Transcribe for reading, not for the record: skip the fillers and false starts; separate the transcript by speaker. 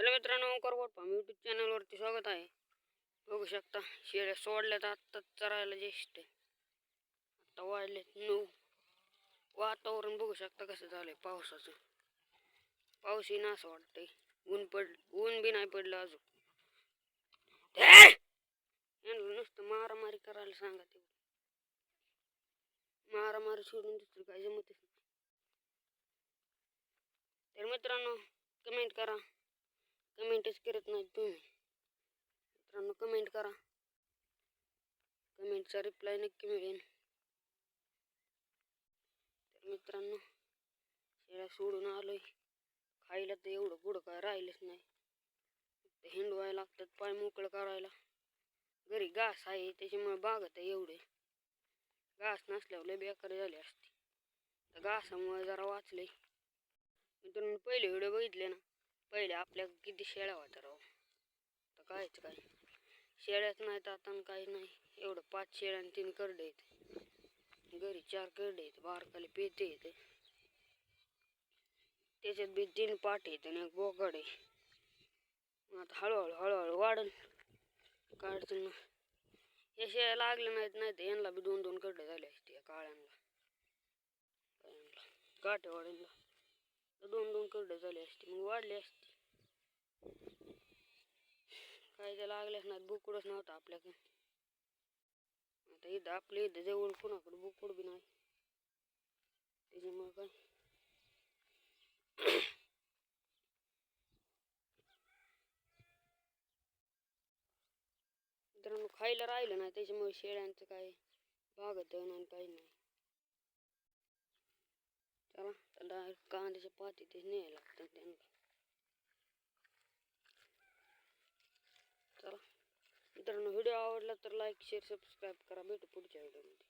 Speaker 1: Hello मित्रांनो, Omkar गोटपाम YouTube चॅनलवरती स्वागत आहे. बघू शकता शेळ्या सोडल्यात आत्ताच चरायला ज्येष्ठ. आता वाढलेत 9. वातावरण बघू शकता कसं झालंय पावसाचं. पाऊस येईन असं वाटतंय. ऊन बी नाही पडलं अजून. यांना नुसतं मारामारी करायला सांगा. ते मारामारी सोडून दुसरं काय जमतच नाही. तर मित्रांनो कमेंट करा. कमेंटच करत नाही तुम्ही. मित्रांनो कमेंट करा. कमेंटचा रिप्लाय नक्की मिळेल. तर मित्रांनो शेळ्या सोडून आलोय. खायला तर एवढं पुढं काय राहिलंच नाही. हिंडवायला लागतात पाय मोकळं करायला. घरी घास आहे त्याच्यामुळे बागत आहे एवढे. घास नसल्यावर लय बेकार झाली असते. तर घासामुळे जरा वाचले. मित्रांनो पहिले व्हिडिओ बघितले ना. पहिले आपल्या किती शेळ्या होत्या राव. तर कायच काय शेळ्याच नाहीत आता काही नाही. एवढं 5 शेळ्या आणि 3 करडे आहेत. घरी 4 करडे आहेत. बारकाले पेते आहेत. त्याच्यात बी 3 पाट आहेत आणि 1 बोकड आहे. आता हळूहळू वाढन काढतील ना. या शेळ्या लागल्या नाही तर यांना बी 2-2 करडे झाले असते. या काळ्यांना काठेवाड्यांना 2-2 करडे झाले असते. मग वाढले असते. काय त्या लागल्याच नाहीत. बोकडच नव्हता आपल्याकडे. आता इथं आपल्या इथं जवळ कुणाकडे बोकड बी नाही. त्याच्यामुळे काय मित्रांनो खायला राहिलं नाही. त्याच्यामुळे शेळ्यांचं काय भागत नाही काही नाही. चला त्याला कांद्याच्या पाती ते न्यायला लागतात त्यांना. चला मित्रांनो व्हिडिओ आवडला तर लाईक शेअर सबस्क्राईब करा. भेटू पुढच्या व्हिडिओमध्ये.